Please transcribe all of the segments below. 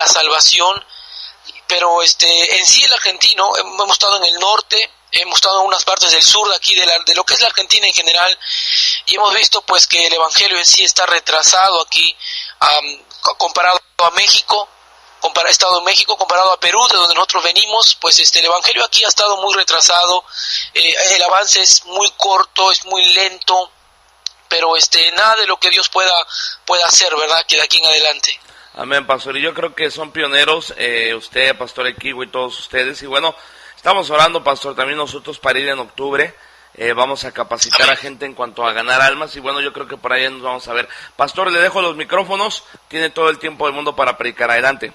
salvación. Pero en sí el argentino, hemos estado en el norte, hemos estado en unas partes del sur de aquí, de lo que es la Argentina en general, y hemos visto pues que el evangelio en sí está retrasado aquí, comparado a México, Estado de México, comparado a Perú, de donde nosotros venimos, pues el evangelio aquí ha estado muy retrasado, el avance es muy corto, es muy lento, pero nada de lo que Dios pueda hacer, ¿verdad?, que de aquí en adelante. Amén, pastor, y yo creo que son pioneros, usted, pastor Equivo, y todos ustedes, y bueno, estamos orando, pastor, también nosotros para ir en octubre, vamos a capacitar Amén. a gente en cuanto a ganar almas, y bueno, yo creo que por ahí nos vamos a ver. Pastor, le dejo los micrófonos, tiene todo el tiempo del mundo para predicar, adelante.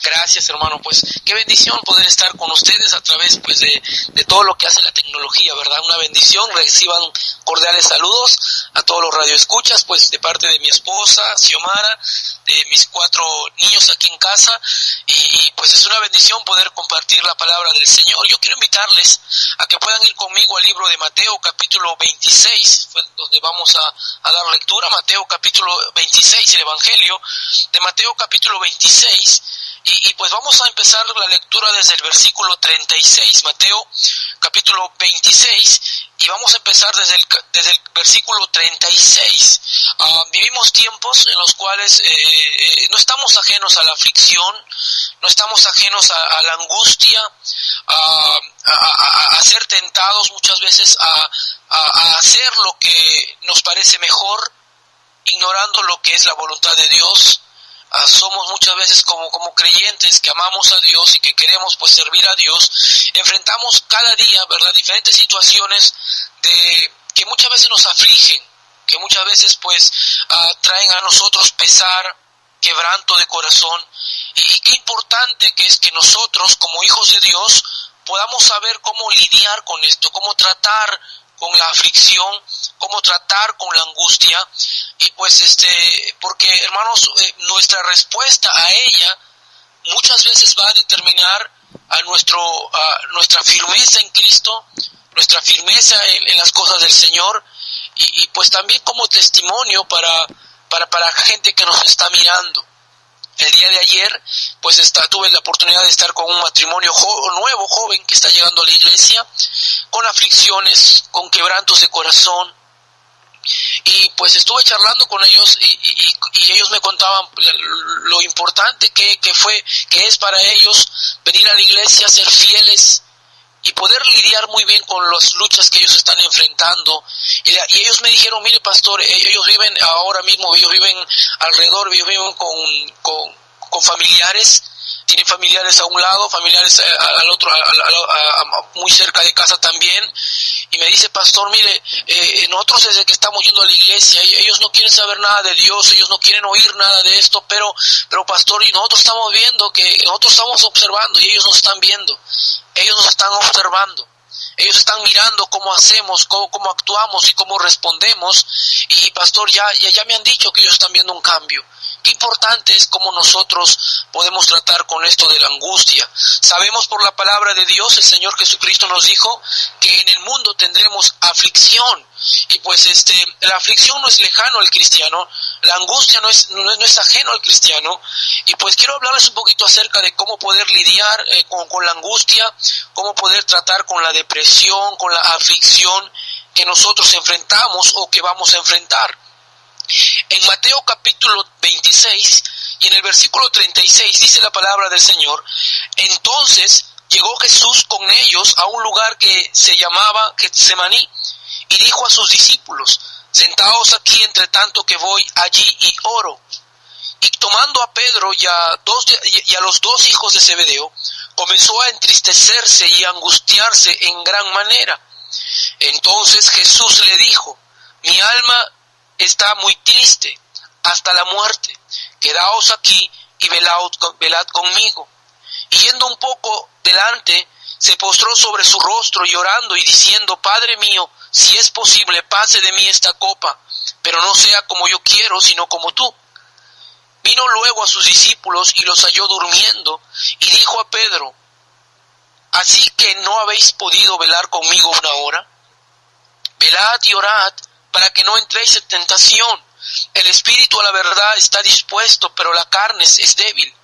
Gracias, hermano, pues qué bendición poder estar con ustedes a través pues de todo lo que hace la tecnología, ¿verdad? Una bendición. Reciban cordiales saludos a todos los radioescuchas, pues de parte de mi esposa, Xiomara, de mis 4 niños aquí en casa, y pues es una bendición poder compartir la palabra del Señor. Yo quiero invitarles a que puedan ir conmigo al libro de Mateo, capítulo 26, donde vamos a dar lectura. Mateo, capítulo 26, el Evangelio de Mateo, capítulo 26, y pues vamos a empezar la lectura desde el versículo 36, Mateo capítulo 26, y vamos a empezar desde el versículo 36. Vivimos tiempos en los cuales no estamos ajenos a la aflicción, no estamos ajenos a la angustia, a ser tentados muchas veces a hacer lo que nos parece mejor, ignorando lo que es la voluntad de Dios. Somos muchas veces como creyentes que amamos a Dios y que queremos pues servir a Dios, enfrentamos cada día, ¿verdad?, diferentes situaciones que muchas veces nos afligen, que muchas veces pues traen a nosotros pesar, quebranto de corazón, y qué importante que es que nosotros como hijos de Dios podamos saber cómo lidiar con esto, cómo tratar con la aflicción, cómo tratar con la angustia, y pues porque hermanos, nuestra respuesta a ella muchas veces va a determinar a nuestra firmeza en Cristo, nuestra firmeza en las cosas del Señor, y pues también como testimonio para gente que nos está mirando. El día de ayer, pues tuve la oportunidad de estar con un matrimonio nuevo, joven, que está llegando a la iglesia, con aflicciones, con quebrantos de corazón, y pues estuve charlando con ellos y ellos me contaban lo importante que es para ellos venir a la iglesia, ser fieles y poder lidiar muy bien con las luchas que ellos están enfrentando. Y ellos me dijeron, mire pastor, ellos viven ahora mismo, ellos viven alrededor, ellos viven con familiares, tienen familiares a un lado, familiares al otro, muy cerca de casa también, y me dice, pastor, mire, nosotros desde que estamos yendo a la iglesia, ellos no quieren saber nada de Dios, ellos no quieren oír nada de esto, pero pastor, y nosotros estamos viendo nosotros estamos observando, y ellos nos están viendo, ellos nos están observando, ellos están mirando cómo hacemos, cómo actuamos y cómo respondemos, y pastor, ya me han dicho que ellos están viendo un cambio. Qué importante es cómo nosotros podemos tratar con esto de la angustia. Sabemos por la palabra de Dios, el Señor Jesucristo nos dijo que en el mundo tendremos aflicción, y pues la aflicción no es lejano al cristiano, la angustia no es ajeno al cristiano, y pues quiero hablarles un poquito acerca de cómo poder lidiar con la angustia, cómo poder tratar con la depresión, con la aflicción que nosotros enfrentamos o que vamos a enfrentar. En Mateo capítulo 26 y en el versículo 36 dice la palabra del Señor: entonces llegó Jesús con ellos a un lugar que se llamaba Getsemaní, y dijo a sus discípulos: sentaos aquí entre tanto que voy allí y oro. Y tomando a Pedro y a los 2 hijos de Zebedeo, comenzó a entristecerse y a angustiarse en gran manera. Entonces Jesús le dijo: mi alma está muy triste hasta la muerte, quedaos aquí y velad conmigo. Y yendo un poco delante, se postró sobre su rostro llorando y diciendo: Padre mío, si es posible, pase de mí esta copa, pero no sea como yo quiero, sino como tú. Vino luego a sus discípulos y los halló durmiendo, y dijo a Pedro: ¿así que no habéis podido velar conmigo una hora? Velad y orad, para que no entréis en tentación. El espíritu a la verdad está dispuesto, pero la carne es débil.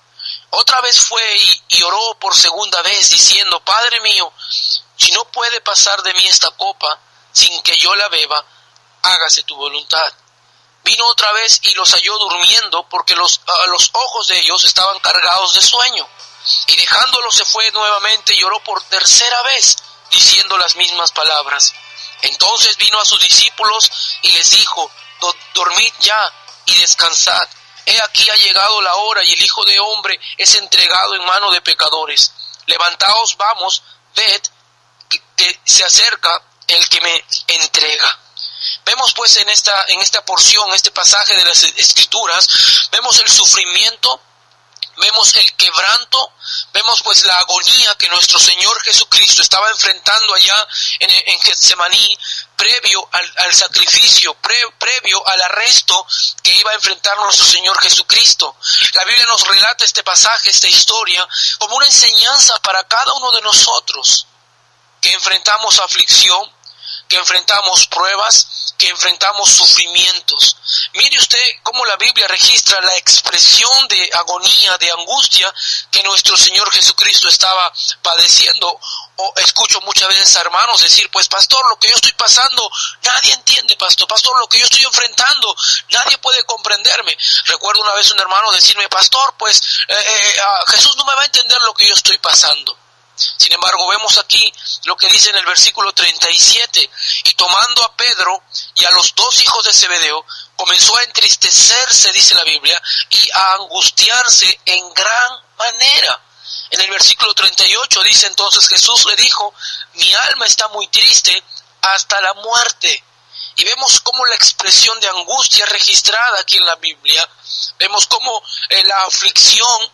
Otra vez fue y oró por segunda vez, diciendo: Padre mío, si no puede pasar de mí esta copa sin que yo la beba, hágase tu voluntad. Vino otra vez y los halló durmiendo, porque los ojos de ellos estaban cargados de sueño. Y dejándolos se fue nuevamente y oró por tercera vez, diciendo las mismas palabras. Entonces vino a sus discípulos y les dijo: dormid ya y descansad. He aquí ha llegado la hora y el Hijo de Hombre es entregado en mano de pecadores. Levantaos, vamos, ved que se acerca el que me entrega. Vemos pues en esta porción, este pasaje de las Escrituras, vemos el sufrimiento, vemos el quebranto, vemos pues la agonía que nuestro Señor Jesucristo estaba enfrentando allá en Getsemaní, previo al sacrificio, previo al arresto que iba a enfrentar nuestro Señor Jesucristo. La Biblia nos relata este pasaje, esta historia, como una enseñanza para cada uno de nosotros, que enfrentamos aflicción, que enfrentamos pruebas, que enfrentamos sufrimientos. Mire usted cómo la Biblia registra la expresión de agonía, de angustia que nuestro Señor Jesucristo estaba padeciendo. O escucho muchas veces a hermanos decir: pues pastor, lo que yo estoy pasando, nadie entiende, pastor, lo que yo estoy enfrentando, nadie puede comprenderme. Recuerdo una vez un hermano decirme: pastor, pues Jesús no me va a entender lo que yo estoy pasando. Sin embargo, vemos aquí lo que dice en el versículo 37, y tomando a Pedro y a los dos hijos de Zebedeo, comenzó a entristecerse, dice la Biblia, y a angustiarse en gran manera. En el versículo 38 dice: entonces Jesús le dijo: mi alma está muy triste hasta la muerte. Y vemos cómo la expresión de angustia registrada aquí en la Biblia, vemos cómo la aflicción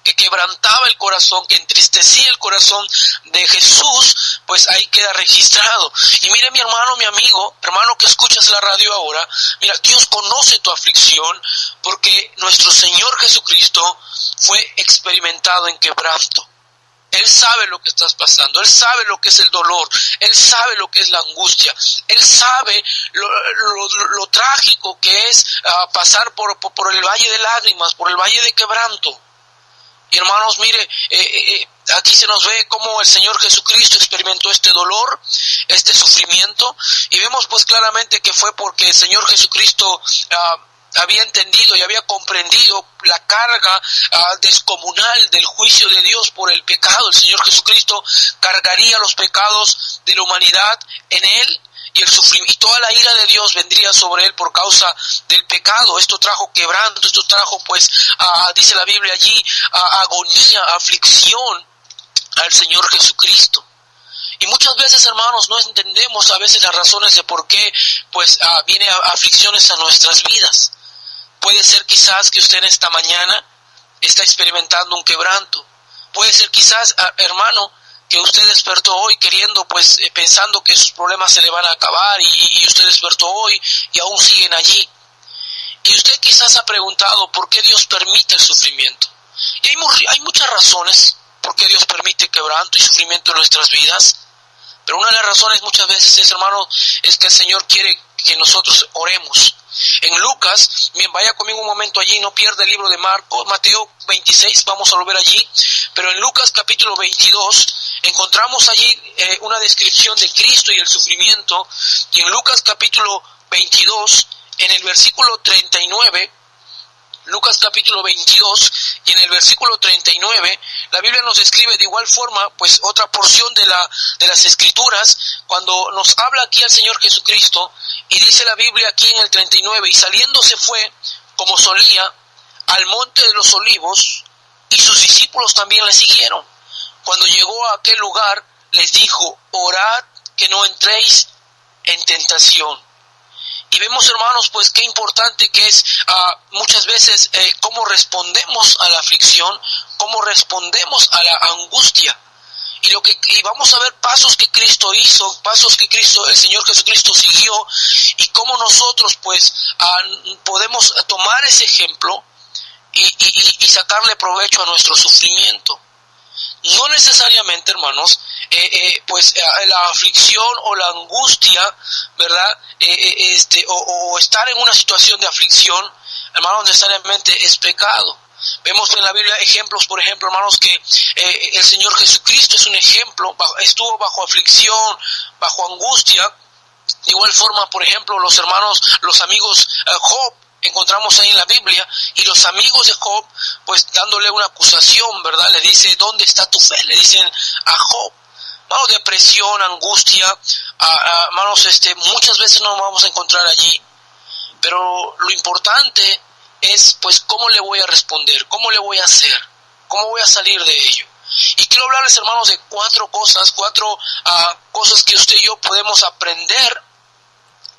que quebrantaba el corazón, que entristecía el corazón de Jesús, pues ahí queda registrado. Y mire, mi hermano, mi amigo, hermano que escuchas la radio ahora, mira, Dios conoce tu aflicción, porque nuestro Señor Jesucristo fue experimentado en quebranto. Él sabe lo que estás pasando, Él sabe lo que es el dolor, Él sabe lo que es la angustia, Él sabe lo trágico que es pasar por el valle de lágrimas, por el valle de quebranto. Y hermanos, mire, aquí se nos ve cómo el Señor Jesucristo experimentó este dolor, este sufrimiento, y vemos pues claramente que fue porque el Señor Jesucristo había entendido y había comprendido la carga descomunal del juicio de Dios por el pecado. El Señor Jesucristo cargaría los pecados de la humanidad en Él, y el sufrimiento y toda la ira de Dios vendría sobre Él por causa del pecado. Esto trajo quebranto, esto trajo pues, dice la Biblia allí, agonía, aflicción al Señor Jesucristo. Y muchas veces, hermanos, no entendemos a veces las razones de por qué pues viene aflicciones a nuestras vidas. Puede ser quizás que usted en esta mañana está experimentando un quebranto. Puede ser quizás, hermano, que usted despertó hoy queriendo, pues pensando que sus problemas se le van a acabar, y usted despertó hoy y aún siguen allí. Y usted quizás ha preguntado por qué Dios permite el sufrimiento. Y hay muchas razones por qué Dios permite quebranto y sufrimiento en nuestras vidas. Pero una de las razones muchas veces es, hermano, es que el Señor quiere que nosotros oremos. En Lucas, bien, vaya conmigo un momento allí, no pierda el libro de Mateo 26, vamos a volver allí, pero en Lucas capítulo 22 encontramos allí una descripción de Cristo y el sufrimiento, y en Lucas capítulo 22, en el versículo 39, Lucas capítulo 22 y en el versículo 39, la Biblia nos describe de igual forma pues otra porción de las Escrituras, cuando nos habla aquí al Señor Jesucristo, y dice la Biblia aquí en el 39: y saliendo se fue, como solía, al monte de los olivos, y sus discípulos también le siguieron. Cuando llegó a aquel lugar, les dijo: orad que no entréis en tentación. Y vemos, hermanos, pues qué importante que es muchas veces cómo respondemos a la aflicción, cómo respondemos a la angustia. Y vamos a ver pasos que Cristo hizo, pasos que el Señor Jesucristo siguió, y cómo nosotros pues podemos tomar ese ejemplo y sacarle provecho a nuestro sufrimiento. No necesariamente, hermanos, pues la aflicción o la angustia, ¿verdad? O estar en una situación de aflicción, hermanos, necesariamente es pecado. Vemos en la Biblia ejemplos, por ejemplo, hermanos, que el Señor Jesucristo es un ejemplo, estuvo bajo aflicción, bajo angustia. De igual forma, por ejemplo, los amigos Job, encontramos ahí en la Biblia, y los amigos de Job, pues dándole una acusación, ¿verdad? Le dice, ¿dónde está tu fe? Le dicen a Job. Hermanos, depresión, angustia, hermanos, muchas veces nos vamos a encontrar allí, pero lo importante es, pues, cómo le voy a responder, cómo le voy a hacer, cómo voy a salir de ello. Y quiero hablarles, hermanos, de cuatro cosas que usted y yo podemos aprender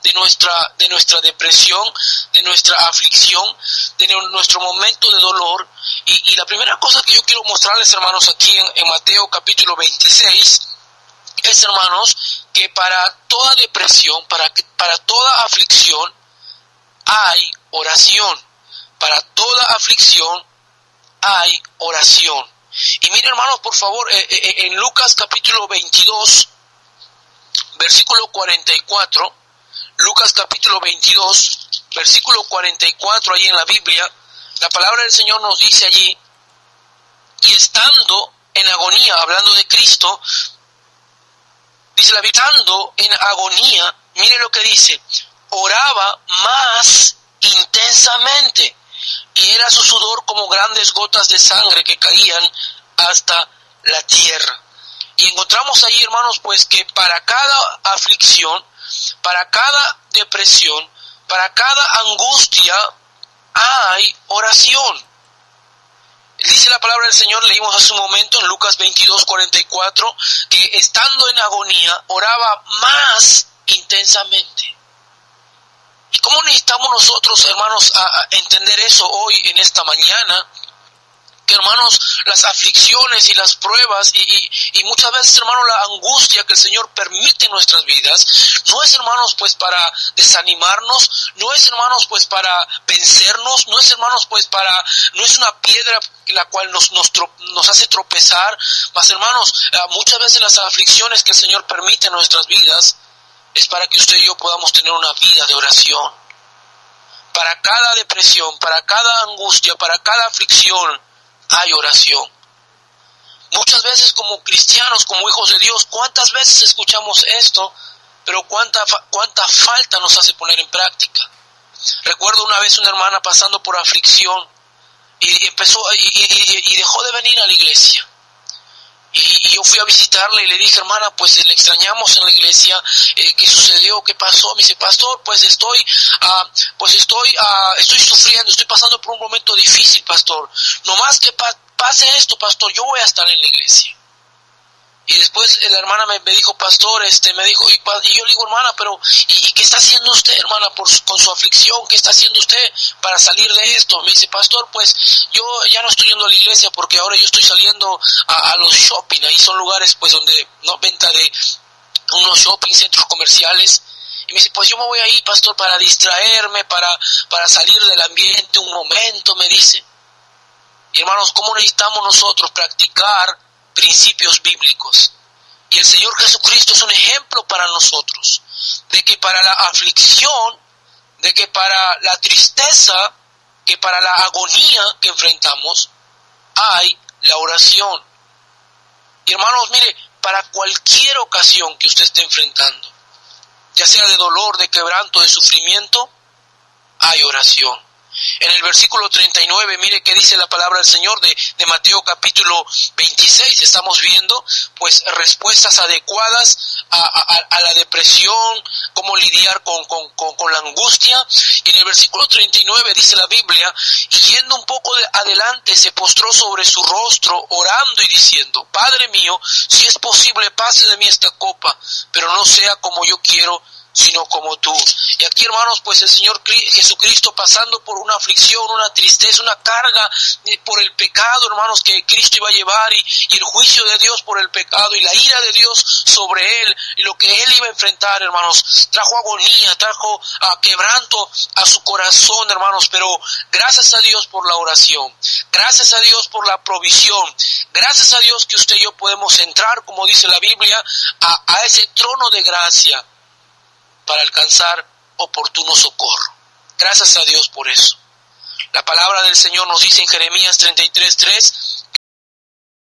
de nuestra depresión, de nuestra aflicción, de nuestro momento de dolor. Y la primera cosa que yo quiero mostrarles, hermanos, aquí en Mateo capítulo 26, es, hermanos, que para toda depresión, para toda aflicción, hay oración. Para toda aflicción hay oración. Y miren, hermanos, por favor, en Lucas capítulo 22, versículo 44, Lucas capítulo 22, versículo 44, ahí en la Biblia, la palabra del Señor nos dice allí, y estando en agonía, hablando de Cristo, dice la Biblia, estando en agonía, mire lo que dice, oraba más intensamente, y era su sudor como grandes gotas de sangre que caían hasta la tierra. Y encontramos ahí, hermanos, pues que para cada aflicción, para cada depresión, para cada angustia, hay oración. Dice la palabra del Señor, leímos hace un momento en Lucas 22, 44, que estando en agonía, oraba más intensamente. ¿Y cómo necesitamos nosotros, hermanos, a entender eso hoy, en esta mañana? Que, hermanos, las aflicciones y las pruebas y muchas veces, hermanos, la angustia que el Señor permite en nuestras vidas, no es, hermanos, pues para desanimarnos, no es, hermanos, pues para vencernos, no es, hermanos, pues no es una piedra la cual nos hace tropezar, mas, hermanos, muchas veces las aflicciones que el Señor permite en nuestras vidas es para que usted y yo podamos tener una vida de oración. Para cada depresión, para cada angustia, para cada aflicción, hay oración. Muchas veces como cristianos, como hijos de Dios, ¿cuántas veces escuchamos esto? Pero cuánta falta nos hace poner en práctica. Recuerdo una vez una hermana pasando por aflicción y empezó y dejó de venir a la iglesia. Y yo fui a visitarle y le dije, hermana, pues le extrañamos en la iglesia, ¿qué sucedió? ¿Qué pasó? Me dice, pastor, pues estoy sufriendo, estoy pasando por un momento difícil, pastor. No más que pase esto, pastor, yo voy a estar en la iglesia. Y después la hermana me dijo, pastor, me dijo, y yo le digo, hermana, pero ¿y qué está haciendo usted, hermana, con su aflicción? ¿Qué está haciendo usted para salir de esto? Me dice, pastor, pues yo ya no estoy yendo a la iglesia porque ahora yo estoy saliendo a los shopping. Ahí son lugares, pues, donde no venta de unos shopping, centros comerciales. Y me dice, pues yo me voy ahí, pastor, para distraerme, para salir del ambiente un momento, me dice. Y, hermanos, ¿cómo necesitamos nosotros practicar principios bíblicos? Y el Señor Jesucristo es un ejemplo para nosotros, de que para la aflicción, de que para la tristeza, que para la agonía que enfrentamos, hay la oración. Y, hermanos, mire, para cualquier ocasión que usted esté enfrentando, ya sea de dolor, de quebranto, de sufrimiento, hay oración. En el versículo 39, mire qué dice la palabra del Señor de Mateo capítulo 26. Estamos viendo, pues, respuestas adecuadas a la depresión, cómo lidiar con la angustia. Y en el versículo 39 dice la Biblia, y yendo un poco adelante, se postró sobre su rostro, orando y diciendo, Padre mío, si es posible, pase de mí esta copa, pero no sea como yo quiero, sino como tú. Y aquí, hermanos, pues el Señor Jesucristo pasando por una aflicción, una tristeza, una carga por el pecado, hermanos, que Cristo iba a llevar, y el juicio de Dios por el pecado y la ira de Dios sobre él, y lo que él iba a enfrentar, hermanos, trajo agonía, trajo quebranto a su corazón, hermanos, pero gracias a Dios por la oración, gracias a Dios por la provisión, gracias a Dios que usted y yo podemos entrar, como dice la Biblia, a ese trono de gracia, para alcanzar oportuno socorro. Gracias a Dios por eso. La palabra del Señor nos dice en Jeremías 33:3